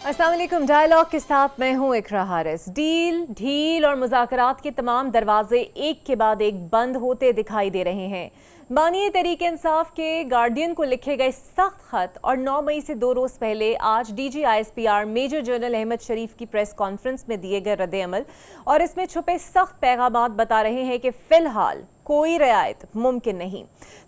अस्सलाम वालेकुम। डायलॉग के साथ मैं हूं इकरा हारिस। डील, ढील और मुज़ाकरात के तमाम दरवाजे एक के बाद एक बंद होते दिखाई दे रहे हैं। बानी तहरीक इंसाफ के गार्डियन को लिखे गए सख्त खत और 9 मई से 2 रोज पहले आज DG-ISPR मेजर जनरल अहमद शरीफ की प्रेस कॉन्फ्रेंस में दिए गए रद्द-ए-अमल और इसमें छुपे सख्त पैगामात बता रहे हैं कि फिलहाल कोई रियायत मुमकिन नहीं।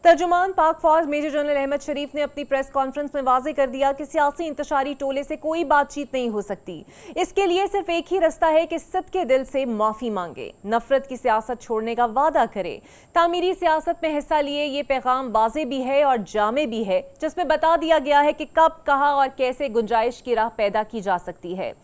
तर्जुमान पाक फौज मेजर जनरल अहमद शरीफ ने अपनी प्रेस कॉन्फ्रेंस में वाजे कर दिया कि सियासी इंतशारी टोले से कोई बातचीत नहीं हो सकती। इसके लिए सिर्फ एक ही रास्ता है कि सदके दिल से माफी मांगे, नफरत की सियासत छोड़ने का वादा करे। तामीरी सियासत में हिस्सा लिए ये पैगाम वाजे भी है और जामे भी है, जिसमें बता दिया गया है कि कब, कहाँ और कैसे गुंजाइश की राह पैदा की जा सकती है।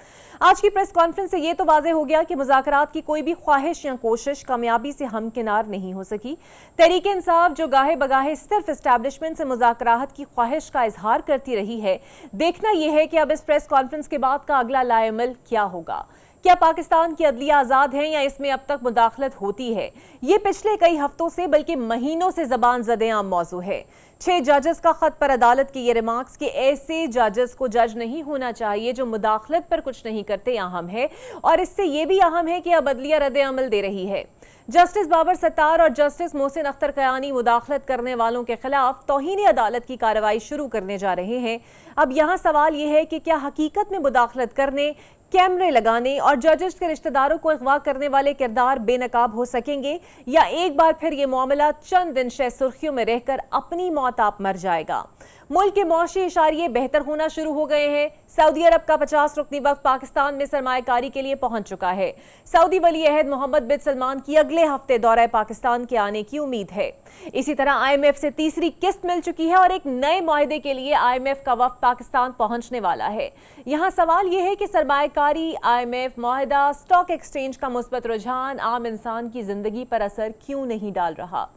आज की प्रेस कॉन्फ्रेंस से ये तो वाज़ेह हो गया कि मुज़ाकरात की कोई भी ख्वाहिश या कोशिश कामयाबी से हमकिनार नहीं हो सकी। तहरीक इंसाफ जो गाहे बगाहे सिर्फ इस्टेब्लिशमेंट से मुज़ाकरात की ख्वाहिश का इजहार करती रही है, देखना यह है कि अब इस प्रेस कॉन्फ्रेंस के बाद का अगला लाएमल क्या होगा। क्या पाकिस्तान की अदलिया आज़ाद है या इसमें अब तक मुदाखलत होती है? ये पिछले कई हफ्तों से बल्कि महीनों से ज़बान ज़दे-आम मौजू है। 6 जजेस का खत पर अदालत के ये रिमार्क्स कि ऐसे जजेस को जज नहीं होना चाहिए जो मुदाखलत पर कुछ नहीं करते अहम है, और इससे ये भी अहम है कि अब अदलिया रद्द-ए-अमल दे रही है। जस्टिस बाबर सत्तार और जस्टिस मोहसिन अख्तर कयानी मुदाखलत करने वालों के खिलाफ तौहीन अदालत की कार्रवाई शुरू करने जा रहे हैं। अब यहाँ सवाल यह है कि क्या हकीकत में मुदाखलत करने, कैमरे लगाने और जजेस के रिश्तेदारों को अगवा करने वाले किरदार बेनकाब हो सकेंगे, या एक बार फिर ये मामला चंद दिन शह सुर्खियों में रहकर अपनी मौत आप मर जाएगा। मुल्क के मौशी इशारे बेहतर होना शुरू हो गए हैं। सऊदी अरब का 50 रुकनी वफ़द पाकिस्तान में सरमायाकारी के लिए पहुंच चुका है। सऊदी वली अहद मोहम्मद बिन सलमान की अगले हफ्ते दौरे पाकिस्तान के आने की उम्मीद है। इसी तरह IMF से तीसरी किस्त मिल चुकी है और एक नए मुआहदे के लिए IMF का वफ़द पाकिस्तान पहुंचने वाला है। यहाँ सवाल यह है कि सरमायाकारी, IMF मुआहदा, स्टॉक एक्सचेंज का मुस्बत रुझान आम इंसान की जिंदगी पर असर क्यों नहीं डाल रहा।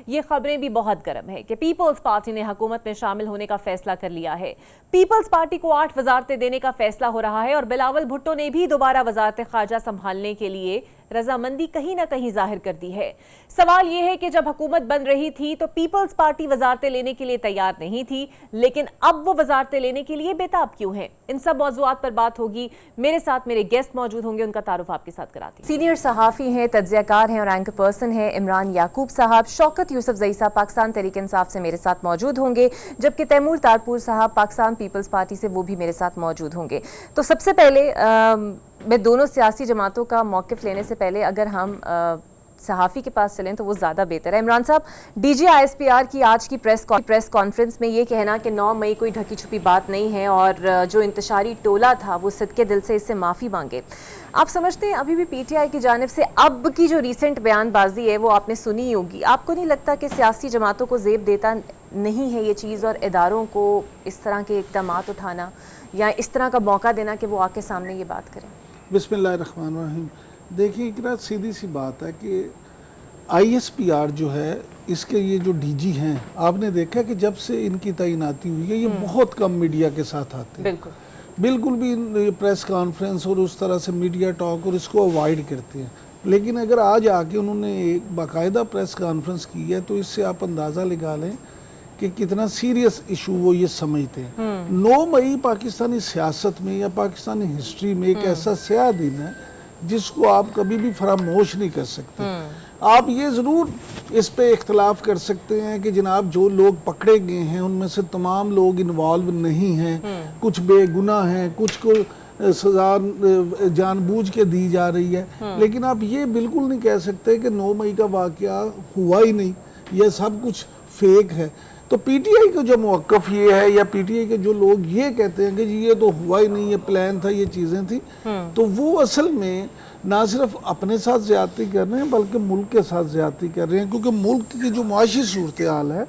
ये खबरें भी बहुत गर्म है कि पीपल्स पार्टी ने हुकूमत में शामिल होने का फैसला कर लिया है। पीपल्स पार्टी को 8 वजारतें देने का फैसला हो रहा है और बिलावल भुट्टो ने भी दोबारा वजारत खारजा संभालने के लिए रजामंदी कहीं ना कहीं जाहिर कर दी है। सवाल यह है कि जब हुकूमत बन रही थी तो पीपल्स पार्टी वजारतें लेने के लिए तैयार नहीं थी, लेकिन अब वो वजारतें लेने के लिए बेताब क्यों है? इन सब मौजूआत पर बात होगी। मेरे साथ मेरे गेस्ट मौजूद होंगे, उनका तारुफ आपके साथ कराती हूं। सीनियर सहाफ़ी हैं, तज्ज़ियाकार हैं और एंकर पर्सन हैं इमरान याकूब साहब। शौकत यूसुफ ज़ई साहब पाकिस्तान तहरीक इंसाफ से मेरे साथ मौजूद होंगे, जबकि तैमूर तारपुर साहब पाकिस्तान पीपल्स पार्टी से वो भी मेरे साथ मौजूद होंगे। तो सबसे पहले मैं दोनों सियासी जमातों का मौक़िफ़ लेने से पहले अगर हम सहाफ़ी के पास चलें तो वो ज़्यादा बेहतर है। इमरान साहब, DG-ISPR की आज की प्रेस कॉन्फ्रेंस में ये कहना कि 9 मई कोई ढकी छुपी बात नहीं है और जो इंतशारी टोला था वो सदके दिल से इससे माफ़ी मांगे। आप समझते हैं अभी भी PTI की जानिब से अब की जो रीसेंट बयानबाजी है वो आपने सुनी ही होगी, आपको नहीं लगता कि सियासी जमातों को ज़ेब देता नहीं है ये चीज़ और इदारों को इस तरह के इक़दामात उठाना या इस तरह का मौका देना कि वो आके सामने ये बात करें? बिस्मिल्लाहिर्रहमानिर्रहीम। देखिए इकरा, सीधी सी बात है कि ISPR जो है, इसके ये जो DG हैं, आपने देखा कि जब से इनकी तैनाती हुई है ये बहुत कम मीडिया के साथ आते हैं। बिल्कुल भी प्रेस कॉन्फ्रेंस और उस तरह से मीडिया टॉक और इसको अवॉइड करते हैं। लेकिन अगर आज आके उन्होंने एक बाकायदा प्रेस कॉन्फ्रेंस की है तो इससे आप अंदाज़ा लगा लें कि कितना सीरियस इशू वो ये समझते हैं। 9 मई पाकिस्तानी सियासत में या पाकिस्तानी हिस्ट्री में एक ऐसा स्याह दिन है जिसको आप कभी भी फरामोश नहीं कर सकते। आप ये ज़रूर इस पे इख्तलाफ कर सकते हैं कि जनाब जो लोग पकड़े गए हैं उनमें से तमाम लोग इन्वॉल्व नहीं हैं, कुछ बेगुनाह हैं, कुछ को सज़ा जानबूझ के दी जा रही है। लेकिन आप ये बिल्कुल नहीं कह सकते कि 9 मई का वाक़या हुआ ही नहीं, यह सब कुछ फेक है। तो PTI का जो मौक़िफ़ ये है या PTI के जो लोग ये कहते हैं कि जी ये तो हुआ ही नहीं, ये प्लान था, ये चीज़ें थी, तो वो असल में ना सिर्फ अपने साथ ज़्यादती कर रहे हैं बल्कि मुल्क के साथ ज़्यादती कर रहे हैं, क्योंकि मुल्क की जो मुआशी सूरत हाल है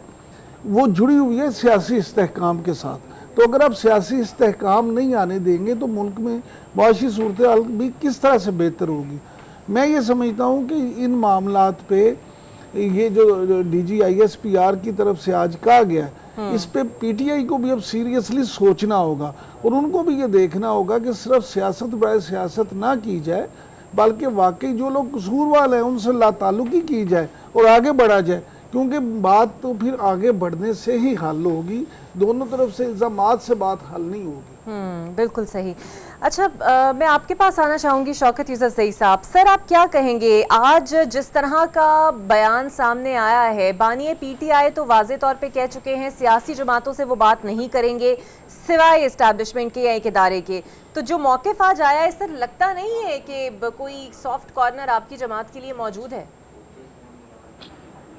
वो जुड़ी हुई है सियासी इस्तेहकाम के साथ। तो अगर आप सियासी इस्तेहकाम नहीं आने देंगे तो मुल्क में मुआशी सूरत हाल भी किस तरह से बेहतर होगी। मैं ये समझता हूँ कि इन मामलात पे ये जो DG-ISPR की तरफ से आज कहा गया है, इस पे PTI को भी अब सीरियसली सोचना होगा और उनको भी ये देखना होगा कि सिर्फ सियासत बराए सियासत ना की जाए, बल्कि वाकई जो लोग कसूरवार हैं उनसे लाताल्लुकी की जाए और आगे बढ़ा जाए। क्योंकि बात तो फिर आगे बढ़ने से ही हल होगी, दोनों तरफ से इल्ज़ामात से बात हल नहीं होगी। बिल्कुल सही। अच्छा, मैं आपके पास आना चाहूँगी शौकत यूसुफजई साहब। सर, आप क्या कहेंगे आज जिस तरह का बयान सामने आया है? बानी पीटीआई तो वाज़े तौर पे कह चुके हैं सियासी जमातों से वो बात नहीं करेंगे सिवाय इस्टेब्लिशमेंट के या एक इदारे के। तो जो मौक़िफ़ आज आया है, सर लगता नहीं है कि कोई सॉफ्ट कॉर्नर आपकी जमात के लिए मौजूद है?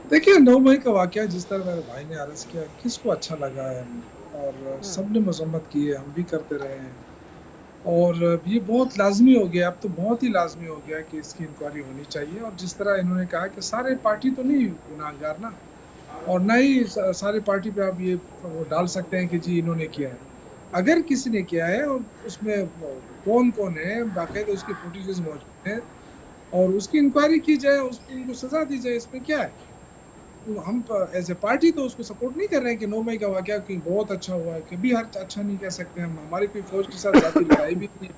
देखिए, 9 मई का वाक़या जिस तरह मेरे भाई ने अर्ज़ किया, किसको अच्छा लगा है, और सबने मज़म्मत की है, हम भी करते रहे हैं। और ये बहुत लाज़मी हो गया, अब तो बहुत ही लाज़मी हो गया कि इसकी इंक्वायरी होनी चाहिए। और जिस तरह इन्होंने कहा कि सारे पार्टी तो नहीं गुनाहगार ना, और ना ही सारे पार्टी पे आप ये वो डाल सकते हैं कि जी इन्होंने किया है। अगर किसी ने किया है और उसमें कौन-कौन है, बाकायदा उसके फुटेजेस मौजूद हैं, और उसकी इंक्वायरी की जाए, उसको उनको सज़ा दी जाए, इसमें क्या है? तो हम एज ए पार्टी तो उसको सपोर्ट नहीं कर रहे हैं कि 9 मई का वाक़या कि बहुत अच्छा हुआ है, कभी हर अच्छा नहीं कह सकते हम। हमारी कोई फ़ौज के साथ ज़ाती लड़ाई भी नहीं है।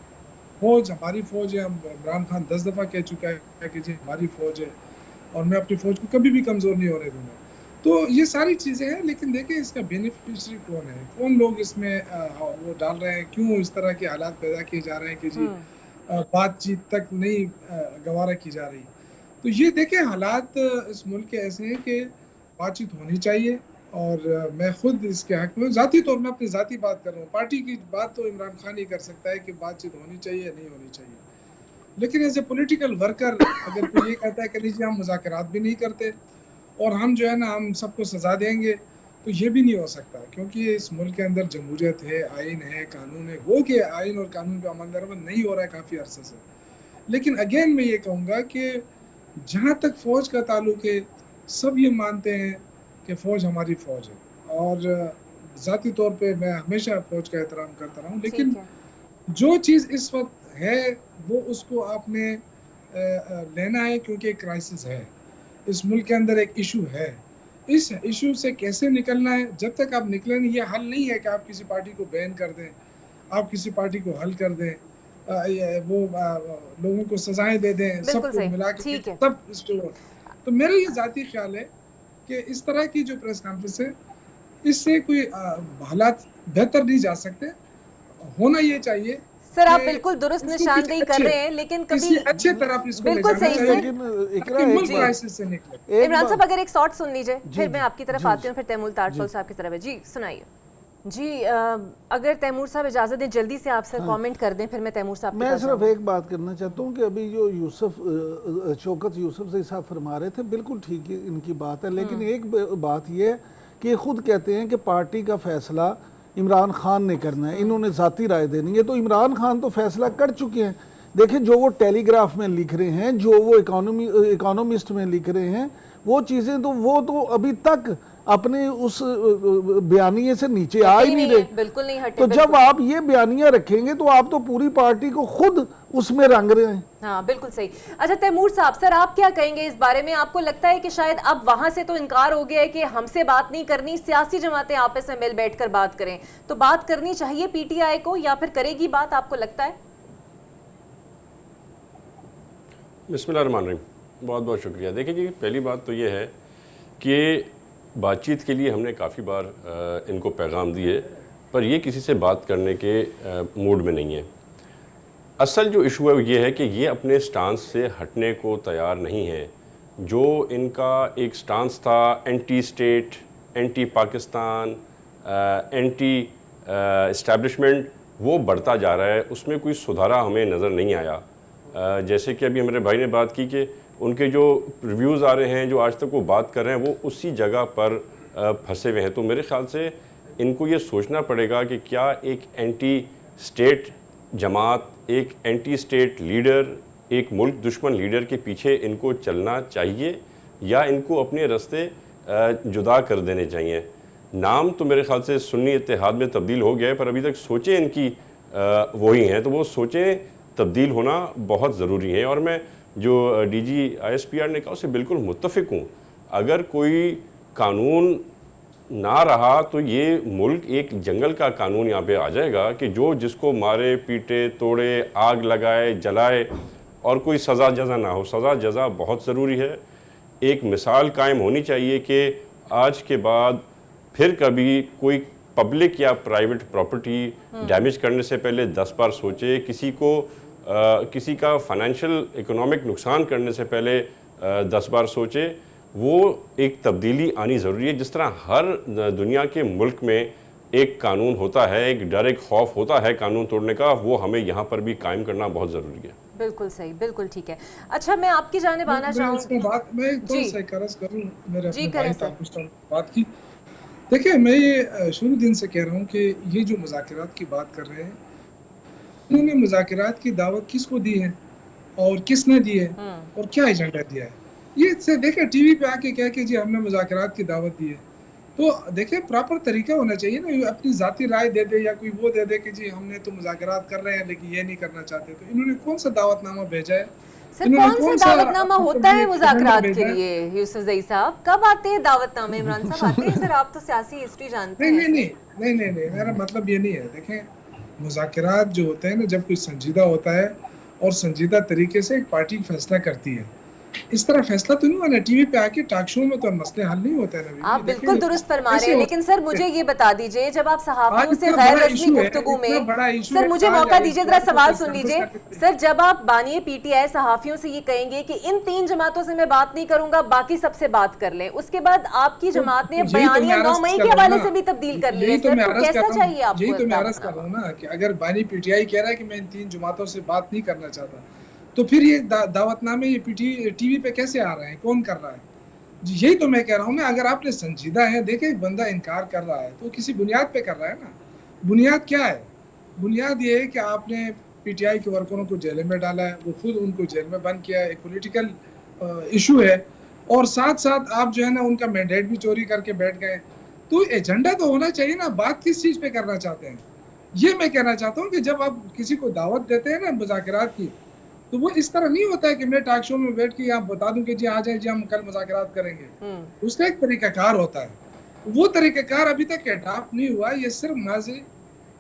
फ़ौज हमारी फ़ौज है। हम इमरान खान 10 दफ़ा कह चुका है कि जी हमारी फ़ौज है, और मैं अपनी फ़ौज को कभी भी कमज़ोर नहीं होने दूँगा। तो ये सारी चीज़ें हैं, लेकिन देखिए इसका बेनिफिशियरी कौन है? कौन लोग इसमें वो डाल रहे हैं? क्यों इस तरह के हालात पैदा किए जा रहे हैं कि जी बातचीत तक नहीं गवारा की जा रही? तो ये देखें, हालात इस मुल्क के ऐसे हैं कि बातचीत होनी चाहिए। और मैं खुद इसके हक में ज़ाती तौर में अपनी ज़ाती बात कर रहा हूँ। पार्टी की बात तो इमरान खान ही कर सकता है कि बातचीत होनी चाहिए या नहीं होनी चाहिए। लेकिन एज ए पॉलिटिकल वर्कर अगर कोई ये कहता है कि नहीं जी हम मुज़ाकरात भी नहीं करते और हम जो है ना हम सबको सज़ा देंगे, तो ये भी नहीं हो सकता, क्योंकि इस मुल्क के अंदर जमहूरियत है, आइन है, कानून है। वो कि आइन और कानून पे अमल दरामद नहीं हो रहा है काफ़ी अरसे से। लेकिन अगेन मैं ये कहूँगा कि जहाँ तक फ़ौज का ताल्लुक है, सब ये मानते हैं कि फ़ौज हमारी फ़ौज है, और ज़ाती तौर पे मैं हमेशा फ़ौज का एहतराम करता रहा हूँ। लेकिन जो चीज़ इस वक्त है वो उसको आपने लेना है, क्योंकि एक क्राइसिस है इस मुल्क के अंदर, एक इशू है। इस इशू से कैसे निकलना है, जब तक आप निकले नहीं, ये हल नहीं है कि आप किसी पार्टी को बैन कर दें, आप किसी पार्टी को हल कर दें, लोगों को सजाएं दे दें, सबको मिला के सब इसको। तो मेरा ये ज़ाती ख्याल है कि इस तरह की जो प्रेस कॉन्फ्रेंस है, इससे कोई हालात बेहतर नहीं जा सकते। होना ये चाहिए। सर, आप बिल्कुल दुरुस्त निशानदेही कर रहे हैं, लेकिन कभी अच्छे तरफ इसको बिल्कुल सही से इमरान साहब अगर एक शॉर्ट सुन लीजिए, फिर मैं आपकी तरफ आती हूँ, फिर तैमूर तारफल साहब की तरफ। जी सुनाइए। जी, अगर तैमूर साहब इजाज़त दें, जल्दी से आपसे कमेंट कर दें, फिर मैं तैमूर साहब मैं सिर्फ एक बात करना चाहता हूँ कि अभी जो शौकत यूसुफजई साहब फरमा रहे थे, बिल्कुल ठीक है इनकी बात है। लेकिन एक बात यह है कि ये खुद कहते हैं कि पार्टी का फैसला इमरान खान ने करना है, इन्होंने ज़ाती राय देनी है। तो इमरान खान तो फैसला कर चुके हैं। देखिए, जो वो टेलीग्राफ में लिख रहे हैं, जो वो इकोनॉमिस्ट में लिख रहे हैं, वो चीज़ें तो वो तो अभी तक अपने उस बयानिए से नीचे आ ही नहीं रहे। बिल्कुल नहीं हटे। तो जब आप ये बयानियां रखेंगे तो आप तो पूरी पार्टी को खुद उसमें रंग रहे हैं। हाँ, बिल्कुल सही। अच्छा तैमूर साहब, सर आप क्या कहेंगे इस बारे में? आपको लगता है कि शायद अब वहां से तो इनकार हो गया है कि हमसे बात नहीं करनी, सियासी जमातें आपस में मिल बैठकर बात करें, तो बात करनी चाहिए पीटीआई को, या फिर करेगी बात, आपको लगता है? बिस्मिल्लाहिर्रहमानिर्रहीम, बहुत बहुत शुक्रिया। देखिए जी, पहली बात तो ये है कि बातचीत के लिए हमने काफ़ी बार इनको पैगाम दिए, पर ये किसी से बात करने के मूड में नहीं है। असल जो इशू है ये है कि ये अपने स्टांस से हटने को तैयार नहीं है। जो इनका एक स्टांस था anti state, anti Pakistan, anti establishment, वो बढ़ता जा रहा है, उसमें कोई सुधारा हमें नज़र नहीं आया। जैसे कि अभी हमारे भाई ने बात की कि उनके जो रिव्यूज़ आ रहे हैं, जो आज तक वो बात कर रहे हैं, वो उसी जगह पर फंसे हुए हैं। तो मेरे ख़्याल से इनको ये सोचना पड़ेगा कि क्या एक एंटी स्टेट जमात, एक एंटी स्टेट लीडर, एक मुल्क दुश्मन लीडर के पीछे इनको चलना चाहिए, या इनको अपने रास्ते जुदा कर देने चाहिए। नाम तो मेरे ख़्याल से सुन्नी इत्तेहाद में तब्दील हो गया है, पर अभी तक सोचें इनकी वही हैं, तो वो सोचें तब्दील होना बहुत ज़रूरी है। और मैं जो डीजी ISPR ने कहा उससे बिल्कुल मुत्तफ़िक हूँ। अगर कोई कानून ना रहा तो ये मुल्क एक जंगल का कानून यहाँ पे आ जाएगा कि जो जिसको मारे, पीटे, तोड़े, आग लगाए, जलाए, और कोई सज़ा जज़ा ना हो। सज़ा जज़ा बहुत ज़रूरी है। एक मिसाल कायम होनी चाहिए कि आज के बाद फिर कभी कोई पब्लिक या प्राइवेट प्रॉपर्टी डैमेज करने से पहले 10 बार सोचे, किसी का फाइनेंशियल इकोनॉमिक नुकसान करने से पहले 10 बार सोचे। वो एक तब्दीली आनी ज़रूरी है। जिस तरह हर दुनिया के मुल्क में एक कानून होता है, एक डर, एक खौफ होता है कानून तोड़ने का, वो हमें यहाँ पर भी कायम करना बहुत ज़रूरी है। बिल्कुल सही, बिल्कुल ठीक है। अच्छा, मैं आपकी जानिब आना चाहूँगी। मैं जी। थोड़ा सा कर्ज करूँ मेरे जी, अपने करें भाई सर। साहब कुछ बात की। देखिए, मैं ये शुरू दिन से कह रहा हूँ कि ये जो मुज़ाकरात की बात कर रहे हैं, इन्होंने मुज़ाकरात की दावत किसको दी है और किसने दी है और क्या एजेंडा दिया है। ये से देखिए टीवी पे आके कह के जी हमने मुज़ाकरात की दावत दी है, तो देखिए प्रॉपर तरीका होना चाहिए ना। ये अपनी ज़ाती राय दे दे या कोई वो दे दे कि जी हमने तो मुज़ाकरात कर रहे हैं लेकिन ये नहीं करना चाहते, तो इन्होंने कौन सा दावतनामा भेजा है? सर, इन्होंने कौन सा दावतनामा अपनी होता है एजेंडा मुज़ाकरात के भेजा है? लिए यूसुफ जई साहब? कब आते हैं दावतनामे? इमरान साहब आते हैं? सर, आप तो सियासी हिस्ट्री जानते नहीं हैं। नहीं नहीं नहीं नहीं नहीं, मेरा मतलब ये नहीं है। देखें, मुज़ाकरात जो होते हैं ना, जब कोई संजीदा होता है और संजीदा तरीके से एक पार्टी फैसला करती है, इस तरह फैसला तो नहीं हुआ ना टीवी पे आके टॉक शो में, तो मसले हल नहीं होते हैं ना। आप बिल्कुल दुरुस्त फरमा रहे हैं, लेकिन सर मुझे ये बता दीजिए, जब आप सहाफियों से गैर रस्मी गुफ्तगू में, सर मुझे मौका दीजिए, जरा सवाल सुन लीजिए। सर, जब आप बानिए पीटीआई सहाफियों से ये कहेंगे कि इन 3 जमातों से मैं बात नहीं करूंगा, बाकी सबसे बात कर लें, उसके बाद आपकी जमात ने बयानिया 9 मई के हवाले से भी तब्दील कर लिया, सर तो कैसा चाहिए आपको? यही तो मैं अर्ज कर रहा हूँ ना कि अगर बानी पीटीआई कह रहा है कि मैं इन 3 जमातों से बात नहीं करना चाहता, तो फिर ये दावतनामे ये टीवी पे कैसे आ रहे हैं? कौन कर रहा है? यही तो मैं कह रहा हूँ ना। अगर आपने संजीदा है, देखे एक बंदा इनकार कर रहा है तो किसी बुनियाद पे कर रहा है ना। बुनियाद क्या है? बुनियाद ये है कि आपने पीटीआई के वर्करों को जेल में डाला है, वो खुद उनको जेल में बंद किया है, एक पॉलिटिकल इशू है, और साथ साथ आप जो है ना उनका मैंडेट भी चोरी करके बैठ गए। तो एजेंडा तो होना चाहिए ना, बात किस चीज़ पे करना चाहते हैं? ये मैं कहना चाहता हूँ कि जब आप किसी को दावत देते हैं ना मुज़ाकरात की, तो वो इस तरह नहीं होता है कि मैं टॉक शो में बैठ के यहाँ बता दूं कि जी आ जाए जी हम कल मुज़ाकरात करेंगे। उसका एक तरीकाकार होता है, वो तरीकाकार अभी तक अडॉप्ट नहीं हुआ। ये सिर्फ माजी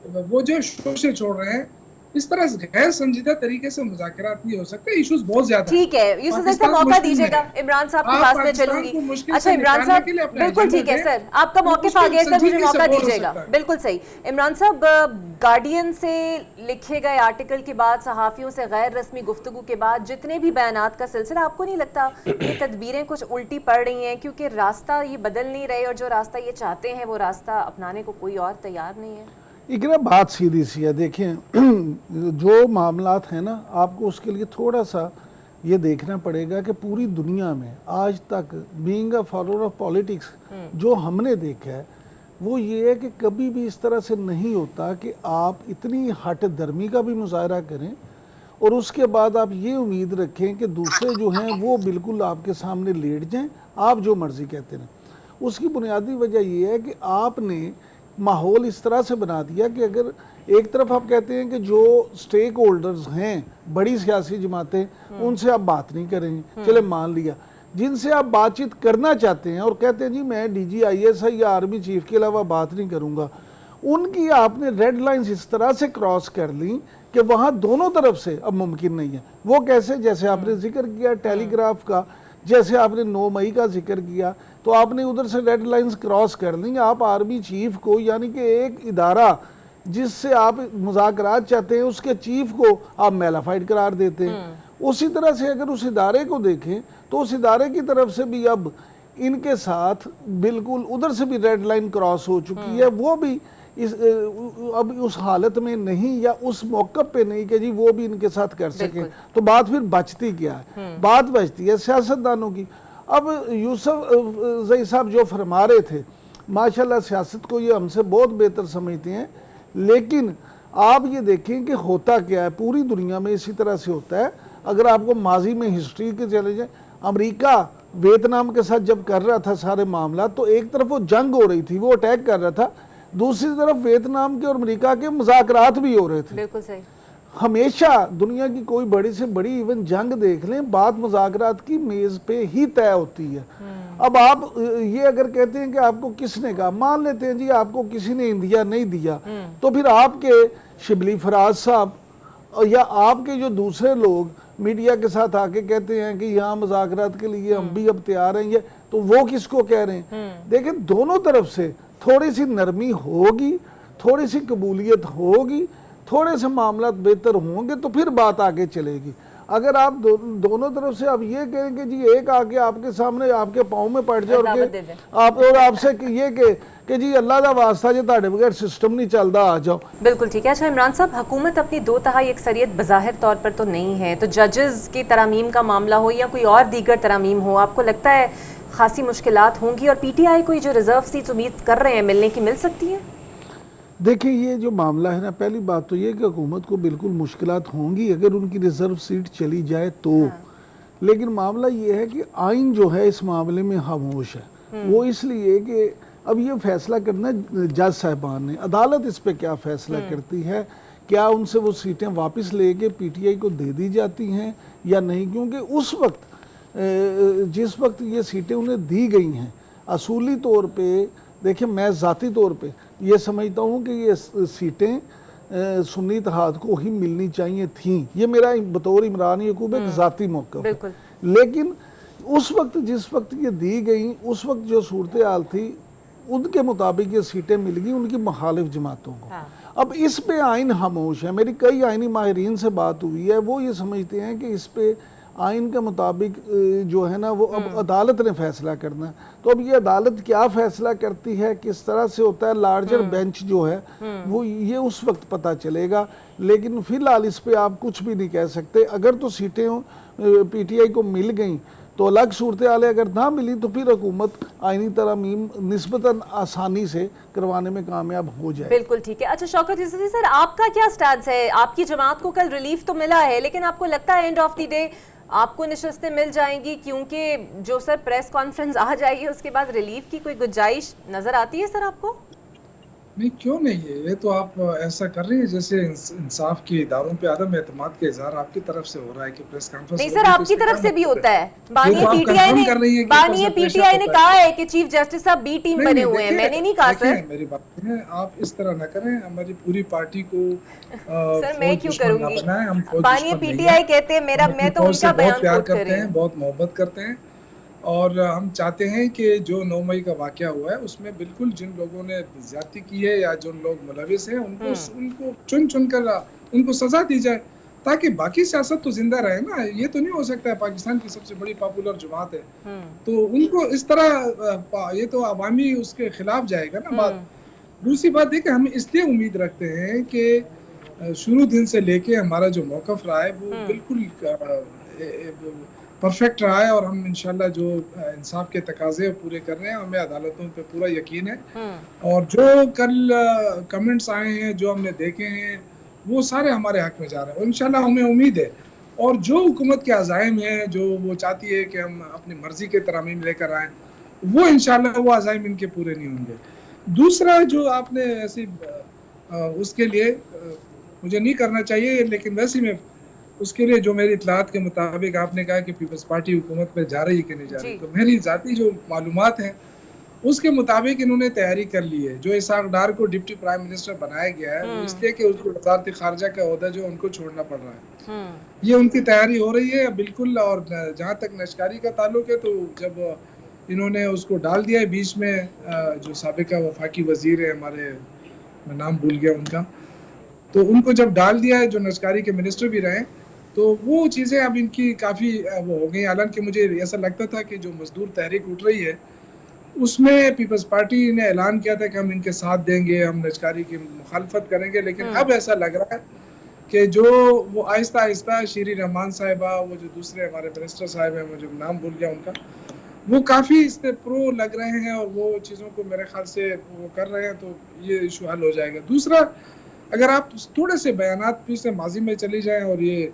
वो जो शोशे छोड़ रहे हैं, इस तरह गैर संजीदा तरीके से मुज़ाकरात नहीं हो सकते। इश्यूज बहुत ज्यादा। ठीक है, यूसुफ साहब मौका दीजिएगा, इमरान साहब के पास में चलूंगी। अच्छा इमरान साहब, बिल्कुल ठीक है सर, आपका मौक़िफ़ आ गया सर, मुझे मौका दीजिएगा। बिल्कुल सही। इमरान साहब, गार्डियन से लिखे गए आर्टिकल के बाद, सहाफ़ियों से गैर रस्मी गुफ्तगू के बाद जितने भी बयानात का सिलसिला, आपको नहीं लगता ये तदबीरें कुछ उल्टी पड़ रही हैं? क्योंकि रास्ता ये बदल नहीं रहे और जो रास्ता ये चाहते हैं वो रास्ता अपनाने को कोई और तैयार नहीं है। एक ना बात सीधी सी है, देखें जो मामलात हैं ना, आपको उसके लिए थोड़ा सा ये देखना पड़ेगा कि पूरी दुनिया में आज तक being a follower of politics जो हमने देखा है वो ये है कि कभी भी इस तरह से नहीं होता कि आप इतनी हट धर्मी का भी मुजाहरा करें और उसके बाद आप ये उम्मीद रखें कि दूसरे जो हैं वो बिल्कुल आपके सामने लेट जाएं, आप जो मर्ज़ी कहते रहें। उसकी बुनियादी वजह ये है कि आपने माहौल इस तरह से बना दिया कि अगर एक तरफ आप कहते हैं कि जो स्टेक होल्डर्स हैं, बड़ी सियासी जमातें, उनसे आप बात नहीं करेंगे, चले मान लिया, जिनसे आप बातचीत करना चाहते हैं और कहते हैं जी मैं डीजी आईएसआई या आर्मी चीफ के अलावा बात नहीं करूंगा, उनकी आपने रेड लाइंस इस तरह से क्रॉस कर ली कि वहाँ दोनों तरफ से अब मुमकिन नहीं है। वो कैसे? जैसे आपने जिक्र किया टेलीग्राफ का, जैसे आपने 9 मई का जिक्र किया, तो आपने उधर से रेड लाइंस क्रॉस कर ली। आप आर्मी चीफ को, यानी कि एक इदारा जिससे आप मुज़ाकरात चाहते हैं, उसके चीफ को आप मेलाफाइड करार देते हैं। उसी तरह से अगर उस इदारे को देखें तो उस इदारे की तरफ से भी अब इनके साथ बिल्कुल उधर से भी रेड लाइन क्रॉस हो चुकी है। वो भी अब उस हालत में नहीं या उस मौके पे नहीं कि जी वो भी इनके साथ कर सके। तो बात फिर बचती क्या है? बात बचती है सियासतदानों की। अब यूसुफ जई साहब जो फरमा रहे थे, माशाल्लाह सियासत को ये हमसे बहुत बेहतर समझते हैं, लेकिन आप ये देखें कि होता क्या है, पूरी दुनिया में इसी तरह से होता है। अगर आपको माजी में हिस्ट्री के चले जाए, अमेरिका वियतनाम के साथ जब कर रहा था सारे मामला, तो एक तरफ वो जंग हो रही थी, वो अटैक कर रहा था, दूसरी तरफ वियतनाम के और अमेरिका के मुज़ाकरात भी हो रहे थे। बिल्कुल सही। हमेशा दुनिया की कोई बड़ी से बड़ी इवन जंग देख लें, बात मुज़ाकरात की मेज़ पे ही तय होती है। अब आप ये अगर कहते हैं कि आपको किसने कहा, मान लेते हैं जी आपको किसी ने इंडिया नहीं दिया, तो फिर आपके शिबली फराज साहब या आपके जो दूसरे लोग मीडिया के साथ आके कहते हैं कि यहाँ मुज़ाकरात के लिए हम भी अब तैयार हैं, ये तो वो किसको कह रहे हैं? देखिए दोनों तरफ से थोड़ी सी नरमी होगी, थोड़ी सी कबूलियत होगी, थोड़े से मामला बेहतर होंगे तो फिर बात आगे चलेगी। अगर आप दोनों तरफ से आप ये कहें कि जी एक आके आपके सामने आपके पाँव में पड़ जाए और आपसे ये कि जी अल्लाह का वास्ता जो ताड़े बगैर सिस्टम नहीं चलता, आ जाओ। बिल्कुल ठीक है। अच्छा इमरान साहब, हुकूमत अपनी 2/3 अक्सरियत बज़ाहिर तौर पर तो नहीं है, तो जजेस की तरामीम का मामला हो या कोई और दीगर तरामीम हो, आपको लगता है खासी मुश्किलात होंगी और PTI को जो रिजर्व सीट उम्मीद कर रहे हैं मिलने की मिल सकती है? देखिए ये जो मामला है ना, पहली बात तो ये कि हुकूमत को बिल्कुल मुश्किलात होंगी अगर उनकी रिजर्व सीट चली जाए तो। लेकिन मामला ये है कि आइन जो है इस मामले में खामोश है। वो इसलिए कि अब ये फैसला करना जज साहिबान ने, अदालत इस पे क्या फैसला करती है, क्या उनसे वो सीटें वापस लेके PTI को दे दी जाती हैं या नहीं। क्योंकि उस वक्त जिस वक्त ये सीटें उन्हें दी गई हैं, असूली तौर पे देखिए मैं ज़ाती तौर पे ये समझता हूँ कि ये सीटें सुन्नी इत्तेहाद को ही मिलनी चाहिए थीं। ये मेरा बतौर इमरान याकूब एक ज़ाती मौक़िफ़ है। लेकिन उस वक्त जिस वक्त ये दी गई, उस वक्त जो सूरत हाल थी उनके मुताबिक ये सीटें मिल गई उनकी मुखालिफ जमातों को। अब इस पे आइन खामोश है। मेरी कई आइनी माहिरीन से बात हुई है, वो ये समझते हैं कि इस पे आइन के मुताबिक जो है ना वो अब अदालत ने फैसला करना है। तो अब ये अदालत क्या फैसला करती है, किस तरह से होता है, लार्जर बेंच जो है वो ये उस वक्त पता चलेगा। लेकिन फिलहाल इस पे आप कुछ भी नहीं कह सकते। अगर तो सीटें PTI को मिल गई तो अलग सूरत हाल है, अगर ना मिली तो फिर हुकूमत आइनी तरमीम निस्बतन आसानी से करवाने में कामयाब हो जाए। बिल्कुल ठीक है। अच्छा शौकत यूसुफी सर, आपका क्या स्टैंड है? आपकी जमात को कल रिलीफ तो मिला है, लेकिन आपको लगता है एंड ऑफ द डे आपको नशस्तें मिल जाएंगी? क्योंकि जो सर प्रेस कॉन्फ्रेंस आ जाएगी उसके बाद रिलीफ की कोई गुंजाइश नजर आती है सर आपको? नहीं, क्यों नहीं है। ये तो आप ऐसा कर रही है जैसे इंसाफ के इदारों पे आदम एतमाद का इजहार आपकी तरफ से हो रहा है कि प्रेस कॉन्फ्रेंस नहीं सर, आपकी तरफ से भी होता है। बानिए PTI ने कहा है कि चीफ जस्टिस साहब B टीम बने हुए हैं। मैंने नहीं कहा सर। मेरी बात है, आप इस तरह ना करें, हमारी पूरी पार्टी को सर मैं क्यों करूंगी? बानिए PTI कहते हैं मेरा, मैं तो उनका बयान कोट कर रही हूं। बहुत मोहब्बत करते हैं और हम चाहते हैं कि जो 9 मई का वाक़या हुआ है उसमें बिल्कुल जिन लोगों ने ज़्यादती की है या जो लोग मुलविस हैं उनको चुन कर उनको सज़ा दी जाए, ताकि बाकी सियासत तो जिंदा रहे ना। ये तो नहीं हो सकता है, पाकिस्तान की सबसे बड़ी पॉपुलर जमात है तो उनको इस तरह, ये तो अवामी उसके खिलाफ जाएगा ना बात। दूसरी बात देखिए, हम इसलिए उम्मीद रखते हैं कि शुरू दिन से लेके हमारा जो मौक़िफ़ रहा है वो बिल्कुल परफेक्ट रहा है और हम इंशाल्लाह जो इंसाफ के तकाजे पूरे कर रहे हैं, हमें अदालतों पे पूरा यकीन है। और जो कल कमेंट्स आए हैं, जो हमने देखे हैं, वो सारे हमारे हक में जा रहे हैं और इंशाल्लाह हमें उम्मीद है। और जो हुकूमत के अज़ाइम हैं, जो वो चाहती है कि हम अपनी मर्जी के तरामीम लेकर आएँ, वो इंशाल्लाह वो अज़ाइम इनके पूरे नहीं होंगे। दूसरा जो आपने ऐसी उसके लिए मुझे नहीं करना चाहिए, लेकिन वैसे मैं उसके लिए जो मेरी इतलात के मुताबिक आपने कहा कि पीपल्स पार्टी हुकूमत पे जा रही है कि नहीं जा रही, तो मेरी ज़ाती जो मालूमात हैं उसके मुताबिक इन्होंने तैयारी कर ली है। जो इसाक डार को डिप्टी प्राइम मिनिस्टर बनाया गया है वो इसलिए कि उसको वज़ारत ख़ारजा का ओहदा जो उनको छोड़ना पड़ रहा है, ये उनकी तैयारी हो रही है बिल्कुल। और जहाँ तक नशकारी का ताल्लुक है, तो जब इन्होंने उसको डाल दिया है बीच में, जो साबिका वफाकी वज़ीर है हमारे, मैं नाम भूल गया उनका, तो उनको जब डाल दिया है, जो नशकारी के मिनिस्टर भी रहे, तो वो चीज़ें अब इनकी काफ़ी वो हो गई। हालांकि मुझे ऐसा लगता था कि जो मजदूर तहरीक उठ रही है उसमें पीपल्स पार्टी ने ऐलान किया था कि हम इनके साथ देंगे, हम नशकारी की मुखालफत करेंगे, लेकिन अब ऐसा लग रहा है कि जो वो आहिस्ता आहिस्ता शीरी रहमान साहिबा, वो जो दूसरे हमारे मिनिस्टर साहब हैं, मुझे नाम भूल गया उनका, वो काफ़ी इस पर प्रो लग रहे हैं और वो चीज़ों को मेरे ख्याल से वो कर रहे हैं, तो ये इशू हल हो जाएगा। दूसरा, अगर आप थोड़े से बयानात पीछे माजी में चली जाएँ, और ये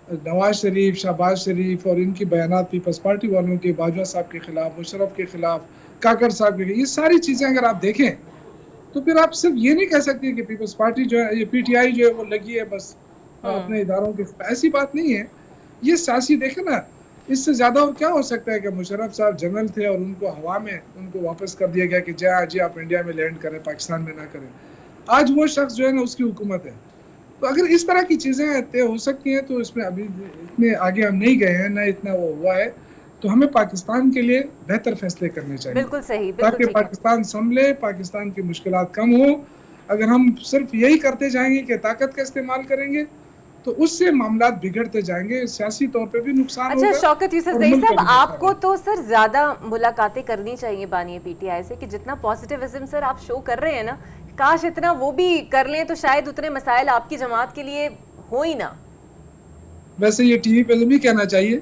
नवाज शरीफ, शहबाज शरीफ और इनकी बयानात पीपल्स पार्टी वालों के, बाजवा साहब के खिलाफ, मुशर्रफ के खिलाफ, काकड़ साहब के, ये सारी चीज़ें अगर आप देखें तो फिर आप सिर्फ ये नहीं कह सकते कि पीपल्स पार्टी जो है, ये PTI जो है वो लगी है बस अपने इदारों के, ऐसी बात नहीं है। ये सियासी देखे ना, इससे ज़्यादा और क्या हो सकता है कि मुशर्रफ साहब जनरल थे और उनको हवा में उनको वापस कर दिया गया कि जी आप इंडिया में लैंड करें, पाकिस्तान में ना करें। आज वो शख्स जो है ना, उसकी हुकूमत है तो अगर इस तरह की चीज़ें तय हो सकती हैं तो इसमें अभी इतने आगे हम नहीं गए हैं, ना इतना वो हुआ है, तो हमें पाकिस्तान के लिए बेहतर फैसले करने चाहिए बिल्कुल सही, बिल्कुल ताकि ठीक है। पाकिस्तान संभले, पाकिस्तान की मुश्किलात कम हो। अगर हम सिर्फ यही करते जाएंगे कि ताकत का इस्तेमाल करेंगे तो उससे मामला बिगड़ते जाएंगे, सियासी तौर पे भी नुकसान अच्छा होगा शौकत और यूसुफजई मुल्क का साहब, भी नुकसान आपको होगा। तो सर ज्यादा मुलाकातें करनी चाहिए बानी पीटीआई से, कि जितना पॉजिटिविज्म सर आप शो कर रहे हैं ना, काश इतना वो भी कर लें तो शायद उतने मसाइल आपकी जमात के लिए हो ही ना। वैसे ये टीवी पे तो भी कहना चाहिए,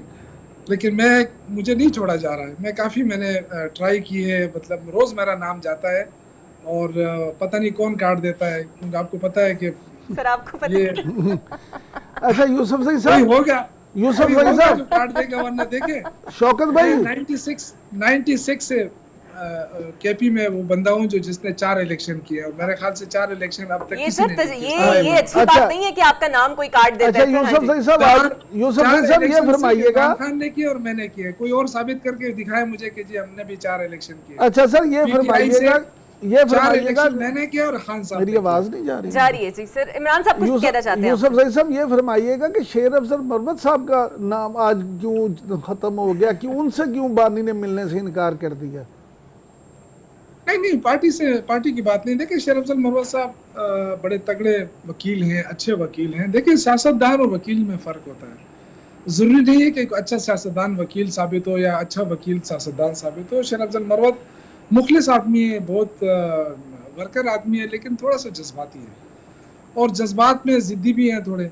लेकिन मुझे नहीं छोड़ा जा रहा है। मैंने ट्राई की है, मतलब रोज मेरा नाम जाता है और पता नहीं कौन काट देता है, क्योंकि आपको पता है कि सर आपको पता ये है? अच्छा यूसुफजई कोई साहब, होगा यूसुफजई जो साहब, काट देगा, वरना देखे शौकत भाई, 96 से केपी में वो बंदा हूँ जो जिसने 4 इलेक्शन किए और मेरे ख्याल से 4 इलेक्शन अब तक ये किसी सर ने नहीं किए। ये अच्छी अच्छा। बात नहीं है कि आपका नाम कोई काट देता अच्छा है सर। हाँ जी। यूसुफजई साहब, यूसुफजई साहब ये फरमाइएगा, इमरान खान ने किए और मैंने किए, कोई और साबित करके दिखाए मुझे कि जी हमने भी 4 इलेक्शन किए। अच्छा सर ये PTI फरमाइएगा, से ये 4 फरमाइएगा, इलेक्शन मैंने किए और खान साहब मेरी ने किए। आवाज नहीं जा रही जा रही है जी सर। इमरान साहब कुछ कहना चाहते हैं आपसे? यूसुफजई साहब ये फरमाइएगा कि शेर अफजल मरवत साहब का नाम आज क्यों खत्म हो गया, क्यों उनसे क्यों बानी ने मिलने से इनकार कर दिया? नहीं, पार्टी की बात नहीं। देखिए शेर अफजल मरवत साहब बड़े तगड़े वकील हैं, अच्छे वकील हैं। देखिए सियासतदान और वकील में फ़र्क होता है। ज़रूरी नहीं है कि एक अच्छा सियासतदान वकील साबित हो या अच्छा वकील सियासतदान साबित हो। शेर अफजल मरवत मुखलिस आदमी है, बहुत वर्कर आदमी है, लेकिन थोड़ा सा जज्बाती है और जज्बात में ज़िद्दी भी हैं थोड़े।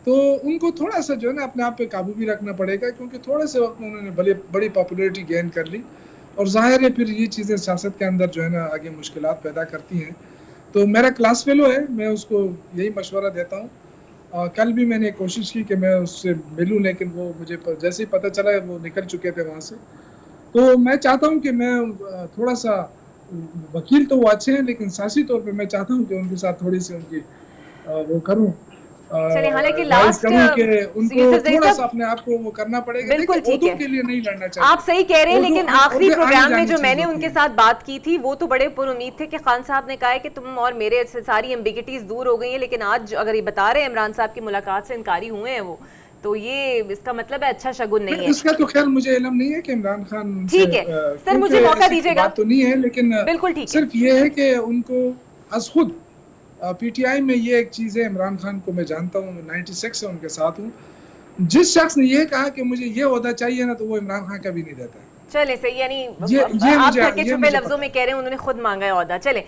तो उनको थोड़ा सा जो है ना अपने आप पे काबू भी रखना पड़ेगा, क्योंकि थोड़े से वक्त में उन्होंने बड़ी पॉपुलैरिटी गेन कर ली और जाहिर है फिर ये चीज़ें सियासत के अंदर जो है ना आगे मुश्किलात पैदा करती हैं। तो मेरा क्लास फेलो है, मैं उसको यही मशवरा देता हूँ। कल भी मैंने कोशिश की कि मैं उससे मिलूं, लेकिन वो मुझे जैसे ही पता चला वो निकल चुके थे वहाँ से। तो मैं चाहता हूँ कि मैं थोड़ा सा, वकील तो वो अच्छे हैं, लेकिन सियासी तौर पे मैं चाहता हूँ कि उनके साथ थोड़ी सी उनकी वो करूँ, चलिए हालांकि advise लास्ट करूं कि उनको यूसुफजई थोड़ा सा साहब अपने आप को वो करना पड़ेगा। बिल्कुल देखिए, ठीक है, ओदू के लिए नहीं लड़ना चाहिए। आप सही कह रहे हैं, लेकिन आखिरी प्रोग्राम में जो मैंने उनके साथ साथ बात की थी वो तो बड़े पुरुमीद थे कि खान साहब ने कहा है कि तुम और मेरे से सारी एम्बिगिटीज दूर हो गई हैं, लेकिन आज अगर ये बता रहे हैं इमरान साहब की मुलाकात से इनकारी हुए हैं वो, तो ये इसका मतलब है अच्छा शगुन नहीं है। इसका तो खैर मुझे इल्म नहीं है कि इमरान खान उनसे, ठीक है सर, मुझे मौका दीजिएगा। बात तो नहीं है, लेकिन बिल्कुल ठीक है। सिर्फ ये है कि उनको अज खुद पीटीआई में ये एक चीज़ है, इमरान खान को मैं जानता हूँ, 96 से उनके साथ हूँ। जिस शख्स ने ये कहा कि मुझे ये ओहदा चाहिए ना, तो वो इमरान खान का भी नहीं देता है। चले सही, यानी ये आप मुझे- थके ये छुपे मुझे लफ्जों पता में कह रहे हैं उन्होंने खुद मांगा है ओहदा। चले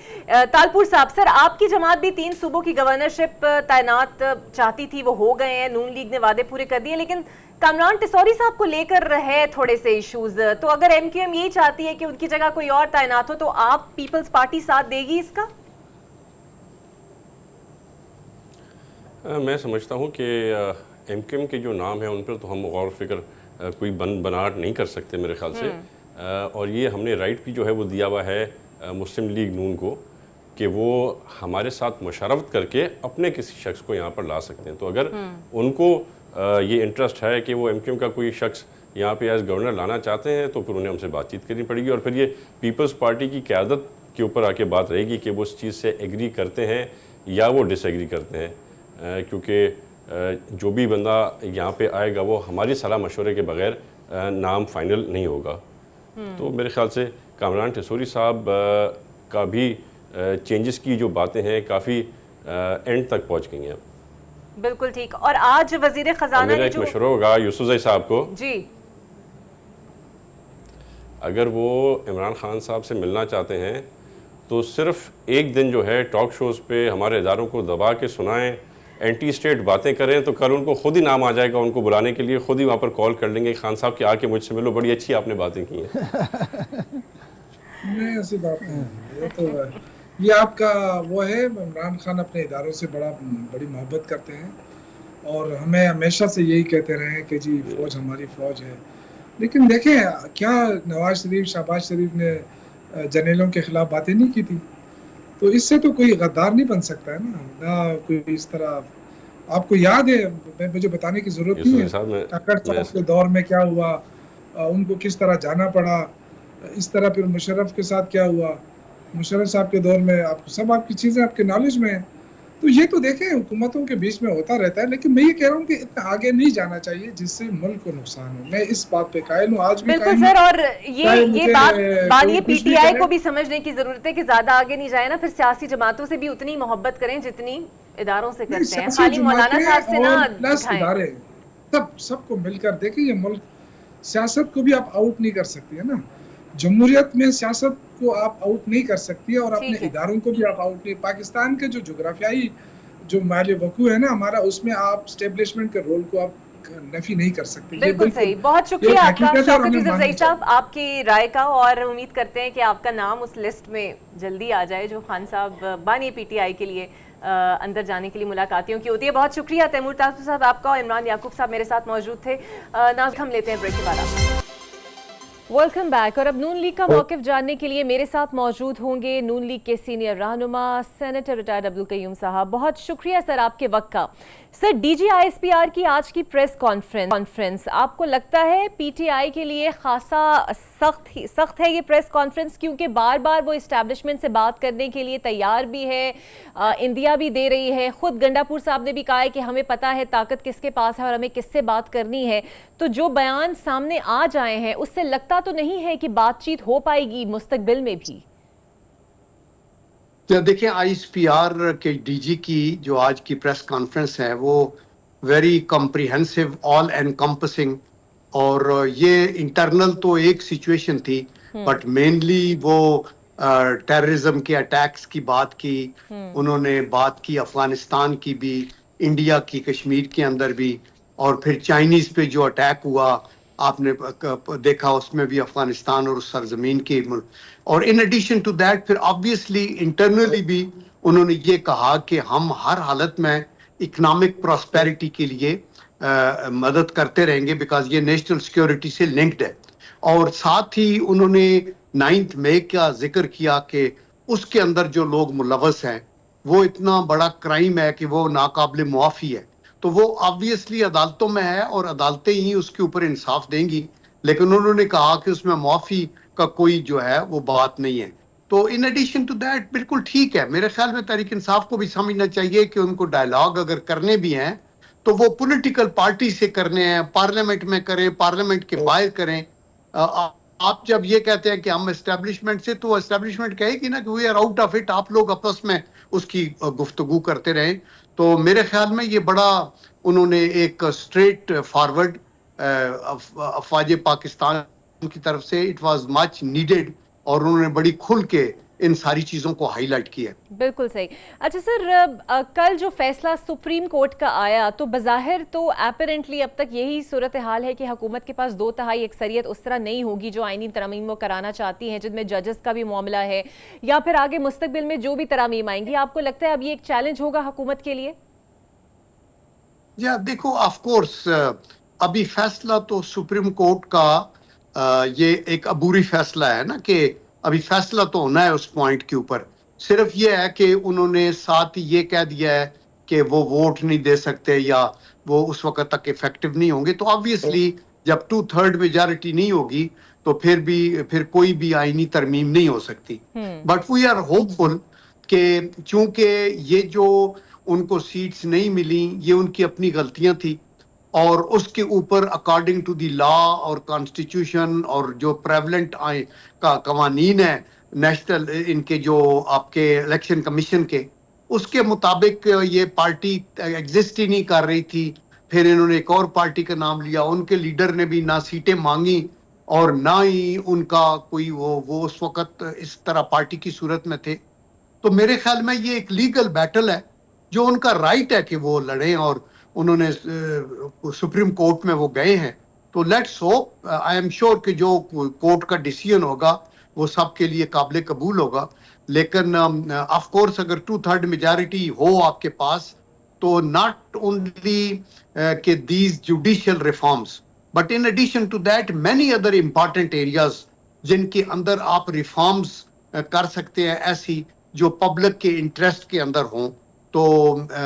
तालपुर साहब, सर आपकी जमात भी 3 सूबों की गवर्नरशिप तैनात चाहती थी, वो हो गए हैं, नून लीग ने वादे पूरे कर दिए, लेकिन कामरान टिसौरी साहब को लेकर है थोड़े से इश्यूज। तो अगर एमक्यूएम यही चाहती है कि उनकी जगह कोई और तैनात हो, तो आप पीपल्स पार्टी साथ देगी इसका? मैं समझता हूँ कि एमक्यूएम के जो नाम है उन पर तो हम गौर फिक्र कोई बनाहट नहीं कर सकते मेरे ख्याल से। और ये हमने राइट भी जो है वो दिया हुआ है मुस्लिम लीग नून को कि वो हमारे साथ मुशावरत करके अपने किसी शख्स को यहाँ पर ला सकते हैं। तो अगर उनको ये इंटरेस्ट है कि वो एमक्यूएम का कोई शख्स यहाँ पे एज गवर्नर लाना चाहते हैं, तो फिर उन्हें हमसे बातचीत करनी पड़ेगी और फिर ये पीपल्स पार्टी की क़यादत के ऊपर आके बात रहेगी कि वो उस चीज़ से एग्री करते हैं या वो डिसएग्री करते हैं। क्योंकि जो भी बंदा यहाँ पे आएगा वो हमारी सलाह मशवरे के बगैर नाम फाइनल नहीं होगा। तो मेरे ख्याल से कामरान टिसौरी साहब का भी चेंजेस की जो बातें हैं काफ़ी एंड तक पहुँच गई हैं। बिल्कुल ठीक। और आज वजीर खजाना मेरा ने एक जो मशवरा होगा यूसुफजई साहब को, जी, अगर वो इमरान खान साहब से मिलना चाहते हैं तो सिर्फ एक दिन जो है टॉक शोज़ पे हमारे इदारों को दबा के सुनाएं, एंटी स्टेट बातें करें, तो कल उनको खुद ही नाम आ जाएगा उनको बुलाने के लिए, खुद ही वहाँ पर कॉल कर लेंगे खान साहब कि आके मुझसे मिलो, बड़ी अच्छी आपने बातें की हैं। नहीं, ऐसी बात नहीं है। ये तो ये आपका वो है, इमरान खान अपने इदारों से बड़ी मोहब्बत करते हैं और हमें हमेशा से यही कहते रहे हैं कि जी फौज हमारी फौज है। लेकिन देखें क्या नवाज शरीफ, शहबाज शरीफ ने जर्नलों के खिलाफ बातें नहीं की थी, तो इससे तो कोई गद्दार नहीं बन सकता है ना कोई इस तरह। आपको याद है, मुझे बताने की जरूरत नहीं है काकड़ साहब के दौर में क्या हुआ, उनको किस तरह जाना पड़ा, इस तरह फिर मुशर्रफ के साथ क्या हुआ, मुशर्रफ साहब के दौर में आपको सब आपकी चीज़ें आपके नॉलेज में है। तो ये तो देखें हुकूमतों के बीच में होता रहता है, लेकिन मैं ये कह रहा हूँ कि इतना आगे नहीं जाना चाहिए जिससे मुल्क को नुकसान हो। मैं इस बात पे कायल हूँ, आज भी बिल्कुल कायल हूँ। सर, और चाहे ये मुझे बात कोई ये कुछ भी पीटीआई करे। को भी समझने की जरूरत है कि ज्यादा आगे नहीं जाए ना, फिर सियासी जमातों से भी उतनी मोहब्बत करें जितनी इदारों से नहीं, करते हैं, सियासी खाली मौलाना साहब से जमातें ना और प्लस दिखाएं। इदारे सबको मिलकर देखें। ये मुल्क, सियासत को भी आप आउट नहीं कर सकती है ना। जमहूरियत में सियासत को आप आउट नहीं कर सकती है, और अपने ठीक है। इदारों को भी आप आउट नहीं। पाकिस्तान के जो जोग्राफियाई जो माले वकू है ना हमारा, उसमें आप स्टेब्लिशमेंट के रोल को आप नफी नहीं कर सकते। ये बिल्कुल सही, बहुत ये शुक्रिया आपका हकीकत है और शौकत हमें यूसुफ माननी जई साहब चाहिए। आपकी राय का, और उम्मीद करते हैं कि आपका नाम उस लिस्ट में जल्दी आ जाए जो खान साहब बानी पीटीआई के लिए अंदर जाने के लिए मुलाकातियों की होती है। बहुत शुक्रिया तैमूर तासुर साहब आपका, और इमरान याकूब साहब मेरे साथ मौजूद थे। नाज़रीन, हम लेते हैं ब्रेक के बाद। Welcome back. और अब नून लीग का मौक़िफ़ जानने के लिए मेरे साथ मौजूद होंगे नून लीग के सीनियर रहनुमा सेनेटर रिटायर्ड अब्दुल कयूम साहब। बहुत शुक्रिया सर आपके वक्त का। सर, DGISPR की आज की प्रेस कॉन्फ्रेंस आपको लगता है पीटीआई के लिए खासा सख्त है ये प्रेस कॉन्फ्रेंस, क्योंकि बार बार वो इस्टेब्लिशमेंट से बात करने के लिए तैयार भी है, इंडिया भी दे रही है, खुद गंडापुर साहब ने भी कहा है कि हमें पता है ताकत किसके पास है और हमें किससे बात करनी है। तो जो बयान सामने आ जाए हैं उससे लगता तो नहीं है कि बातचीत हो पाएगी मुस्तकबिल में भी। देखिए, ISPR के डीजी की जो आज की प्रेस कॉन्फ्रेंस है वो वेरी कॉम्प्रिहेंसिव, ऑल एनकम्पसिंग, और ये इंटरनल तो एक सिचुएशन थी, बट मेनली वो टेररिज्म के अटैक्स की बात की। उन्होंने बात की अफगानिस्तान की भी, इंडिया की कश्मीर के अंदर भी, और फिर चाइनीज पे जो अटैक हुआ आपने देखा, उसमें भी अफगानिस्तान और उस सरजमीन के। और इन एडिशन टू दैट फिर ऑब्वियसली इंटरनली भी उन्होंने ये कहा कि हम हर हालत में इकोनॉमिक प्रॉस्पेरिटी के लिए मदद करते रहेंगे, बिकॉज ये नेशनल सिक्योरिटी से लिंक्ड है। और साथ ही उन्होंने 9 मई का जिक्र किया कि उसके अंदर जो लोग मुलव्वस हैं वो इतना बड़ा क्राइम है कि वो नाकाबिल मुआफ़ी है। तो वो ऑब्वियसली अदालतों में है और अदालतें ही उसके ऊपर इंसाफ देंगी, लेकिन उन्होंने कहा कि उसमें मुआफ़ी का कोई जो है वो बात नहीं है। तो इन एडिशन टू दैट बिल्कुल ठीक है, मेरे ख्याल में तहरीक इंसाफ को भी समझना चाहिए कि उनको डायलॉग अगर करने भी हैं तो वो पॉलिटिकल पार्टी से करने हैं, पार्लियामेंट में करें, पार्लियामेंट के बाहर करें। आप जब ये कहते हैं कि हम एस्टेब्लिशमेंट से, तो एस्टेब्लिशमेंट कहेगी ना कि we are out of it, आप लोग आपस में उसकी गुफ्तगू करते रहें। तो मेरे ख्याल में ये बड़ा उन्होंने एक स्ट्रेट फॉरवर्ड अफवाज पाकिस्तान की तरफ से, इट वाज मच नीडेड, और उन्होंने बड़ी खुल के इन सारी चीज़ों को हाईलाइट किया। बिल्कुल सही। अच्छा सर, कल जो फैसला सुप्रीम कोर्ट का आया तो बज़ाहिर तो एपरेंटली अब तक यही सूरत हाल है कि हुकूमत के पास 2/3 अक्सरियत उस तरह नहीं होगी जो आईनी तरमीम वो कराना चाहती हैं, जिनमें जजेस का भी मामला है या फिर आगे मुस्तकबिल में जो भी तरमीम आएंगी। आपको लगता है अब ये एक चैलेंज होगा हुकूमत के लिए? या देखो, ऑफ कोर्स अभी फैसला तो सुप्रीम कोर्ट का ये एक अबूरी फैसला है ना, कि अभी फैसला तो होना है उस पॉइंट के ऊपर। सिर्फ ये है कि उन्होंने साथ ही ये कह दिया है कि वो वोट नहीं दे सकते या वो उस वक्त तक इफेक्टिव नहीं होंगे। तो ऑब्वियसली जब 2/3 मेजॉरिटी नहीं होगी तो फिर कोई भी आईनी तरमीम नहीं हो सकती। बट वी आर होपफुल कि चूंकि ये जो उनको सीट्स नहीं मिली, ये उनकी अपनी गलतियां थी, और उसके ऊपर अकॉर्डिंग टू द लॉ और कॉन्स्टिट्यूशन और जो प्रेवलेंट का कवानीन है नेशनल, इनके जो आपके इलेक्शन कमीशन के, उसके मुताबिक ये पार्टी एग्जिस्ट ही नहीं कर रही थी। फिर इन्होंने एक और पार्टी का नाम लिया, उनके लीडर ने भी ना सीटें मांगी और ना ही उनका कोई वो उस वक्त इस तरह पार्टी की सूरत में थे। तो मेरे ख्याल में ये एक लीगल बैटल है जो उनका राइट है कि वो लड़ें, और उन्होंने सुप्रीम कोर्ट में वो गए हैं। तो let's hope, I am sure कि जो कोर्ट का डिसीजन होगा वो सबके लिए काबिल कबूल होगा। लेकिन ऑफ कोर्स अगर 2/3 मेजॉरिटी हो आपके पास, तो नॉट ओनली कि these judicial reforms, but in addition to that many other important areas जिनके अंदर आप रिफॉर्म्स कर सकते हैं, ऐसी जो पब्लिक के इंटरेस्ट के अंदर हों। तो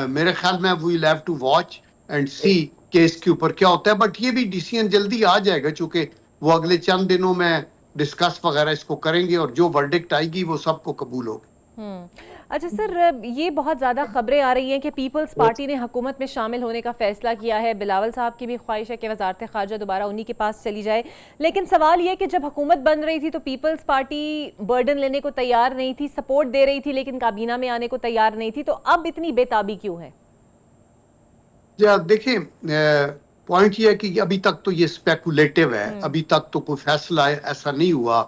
मेरे ख्याल में we will have to watch and see कि इसके ऊपर क्या होता है। बट ये भी डिसीजन जल्दी आ जाएगा, चूंकि वो अगले चंद दिनों में डिस्कस वगैरह इसको करेंगे और जो वर्डिक्ट आएगी वो सबको कबूल होगी। अच्छा सर, ये बहुत ज़्यादा खबरें आ रही हैं कि पीपल्स पार्टी ने हुकूमत में शामिल होने का फैसला किया है। बिलावल साहब की भी ख्वाहिश है कि वजारत ख़ारजा दोबारा उन्हीं के पास चली जाए, लेकिन सवाल ये है कि जब हुकूमत बन रही थी तो पीपल्स पार्टी बर्डन लेने को तैयार नहीं थी, सपोर्ट दे रही थी लेकिन काबीना में आने को तैयार नहीं थी, तो अब इतनी बेताबी क्यों है? देखिए, पॉइंट ये है कि अभी तक तो ये स्पेकुलेटिव है, अभी तक तो कोई फैसला ऐसा नहीं हुआ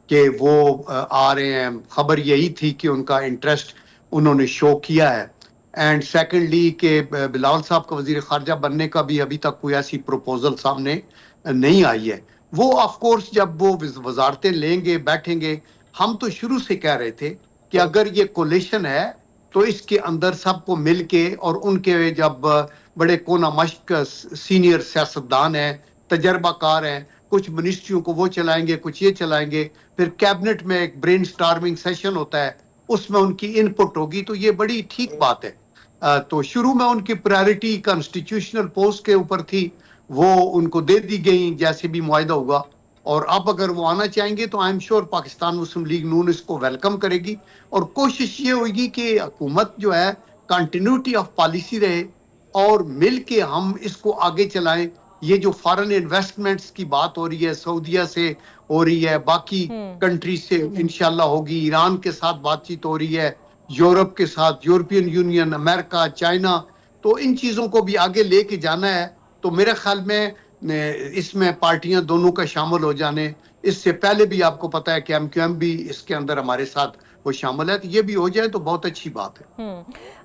कि वो आ रहे हैं। खबर यही थी कि उनका इंटरेस्ट उन्होंने शो किया है। एंड सेकेंडली कि बिलावल साहब का वजीर खारजा बनने का भी अभी तक कोई ऐसी प्रपोजल सामने नहीं आई है। वो ऑफ कोर्स जब वो वजारतें लेंगे, बैठेंगे, हम तो शुरू से कह रहे थे कि अगर ये कोलिशन है तो इसके अंदर सबको मिलके, और उनके जब बड़े कोना मश्क सीनियर सियासतदान हैं, तजर्बाकार हैं, कुछ मिनिस्ट्रियों को वो चलाएंगे, कुछ ये चलाएंगे, फिर कैबिनेट में एक ब्रेन स्टॉर्मिंग सेशन होता है, उसमें उनकी इनपुट होगी, तो ये बड़ी ठीक बात है। तो शुरू में उनकी प्रायोरिटी कॉन्स्टिट्यूशनल पोस्ट के ऊपर थी, वो उनको दे दी गई जैसे भी मुआहिदा हुआ। और अब अगर वो आना चाहेंगे तो I am sure Pakistan Muslim League Noon इसको वेलकम करेगी, और कोशिश ये होगी कि हुकूमत जो है कंटिन्यूटी ऑफ पॉलिसी रहे और मिल के हम इसको आगे चलाएं। ये जो फॉरेन इन्वेस्टमेंट्स की बात हो रही है, सऊदीया से हो रही है, बाकी कंट्री से इंशाल्लाह होगी, ईरान के साथ बातचीत हो रही है, यूरोप के साथ, यूरोपियन यूनियन, अमेरिका, चाइना, तो इन चीज़ों को भी आगे लेके जाना है। तो मेरे ख्याल में इसमें पार्टियां दोनों का शामिल हो जाने, इससे पहले भी आपको पता है कि MQM भी इसके अंदर हमारे साथ वो शामिल है, तो ये भी हो जाए तो बहुत अच्छी बात है।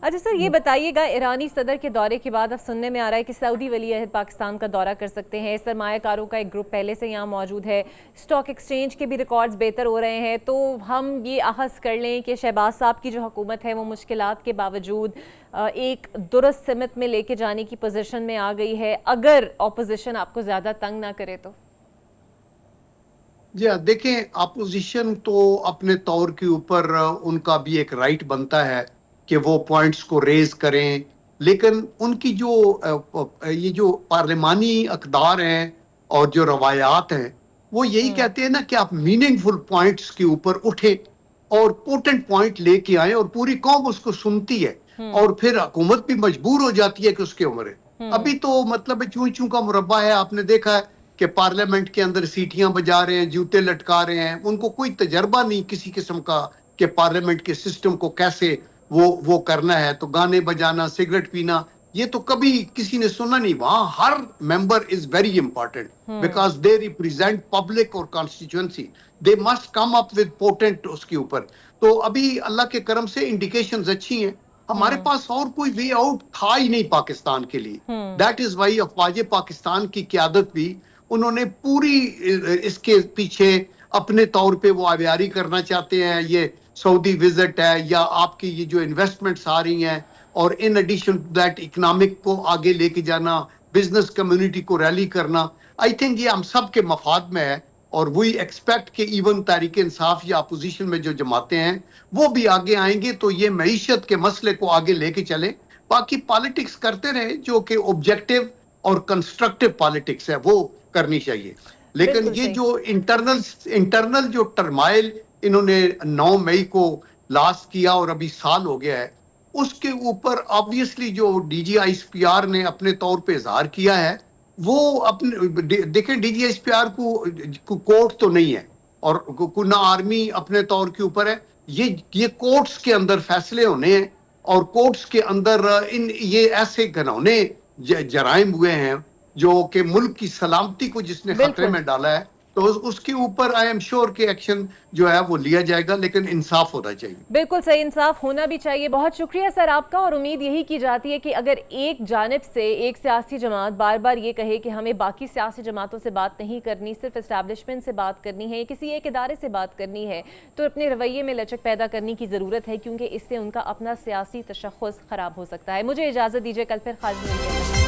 अच्छा सर, ये बताइएगा, ईरानी सदर के दौरे के बाद अब सुनने में आ रहा है कि सऊदी वली अहद पाकिस्तान का दौरा कर सकते हैं, सरमायाकारों का एक ग्रुप पहले से यहाँ मौजूद है, स्टॉक एक्सचेंज के भी रिकॉर्ड्स बेहतर हो रहे हैं, तो हम ये अहस कर लें कि शहबाज साहब की जो हुकूमत है वो मुश्किलात के बावजूद एक दुरुस्त सिमत में लेके जाने की पोजीशन में आ गई है, अगर ऑपोजिशन आपको ज़्यादा तंग ना करे तो? जी देखें, अपोजिशन तो अपने तौर के ऊपर उनका भी एक राइट बनता है कि वो पॉइंट्स को रेज करें, लेकिन उनकी जो ये जो पार्लिमानी अक़दार हैं और जो रवायात हैं, वो यही कहते हैं ना कि आप मीनिंगफुल पॉइंट्स के ऊपर उठे और पोटेंट पॉइंट लेके आए, और पूरी कौम उसको सुनती है, और फिर हुकूमत भी मजबूर हो जाती है कि उसके उम्र है। अभी तो मतलब चूं चूं का मुरब्बा है, आपने देखा है कि पार्लियामेंट के अंदर सीटियां बजा रहे हैं, जूते लटका रहे हैं, उनको कोई तजर्बा नहीं किसी किस्म का कि पार्लियामेंट के सिस्टम को कैसे वो करना है। तो गाने बजाना, सिगरेट पीना, ये तो कभी किसी ने सुना नहीं। वहां हर member is very important because they represent public और constituency, they must come up with potent उसके ऊपर। तो अभी अल्लाह के करम से इंडिकेशंस अच्छी हैं। हमारे पास और कोई वे आउट था ही नहीं पाकिस्तान के लिए। दैट इज वाई अफवाज पाकिस्तान की क़यादत भी, उन्होंने पूरी इसके पीछे अपने तौर पे वो आवियारी करना चाहते हैं। ये सऊदी विजिट है या आपकी ये जो इन्वेस्टमेंट्स आ रही हैं, और in addition to that economic को आगे लेके जाना, बिजनेस कम्युनिटी को रैली करना, आई थिंक ये हम सब के मफाद में है। और वही एक्सपेक्ट कि इवन तहरीक इंसाफ या अपोजिशन में जो जमातें हैं वो भी आगे आएंगे, तो ये मईशत के मसले को आगे लेके चले। बाकी पॉलिटिक्स करते रहे जो कि ऑब्जेक्टिव और कंस्ट्रक्टिव पॉलिटिक्स है वो करनी चाहिए। लेकिन ये जो इंटरनल जो टर्माइल इन्होंने 9 मई को लास्ट किया और अभी साल हो गया है, उसके ऊपर ऑब्वियसली जो DGISPR ने अपने तौर पे इजहार किया है, वो अपने देखें DGISPR को कोर्ट तो नहीं है और ना आर्मी अपने तौर के ऊपर है। ये कोर्ट्स के अंदर फैसले होने हैं, और कोर्ट्स के अंदर ये ऐसे घिनौने जराइम हुए हैं जो कि मुल्क की सलामती को जिसने खतरे में डाला है, तो उसके ऊपर आई एम श्योर कि एक्शन जो है वो लिया जाएगा, लेकिन इंसाफ होना चाहिए। बिल्कुल सही, इंसाफ होना भी चाहिए। बहुत शुक्रिया सर आपका। और उम्मीद यही की जाती है कि अगर एक जानिब से एक सियासी जमात बार बार ये कहे कि हमें बाकी सियासी जमातों से बात नहीं करनी, सिर्फ इस्टेब्लिशमेंट से बात करनी है, किसी एक इदारे से बात करनी है, तो अपने रवैये में लचक पैदा करने की ज़रूरत है, क्योंकि इससे उनका अपना सियासी तशख़्ख़ुस ख़राब हो सकता है। मुझे इजाज़त दीजिए, कल फिर खास मिलेंगे।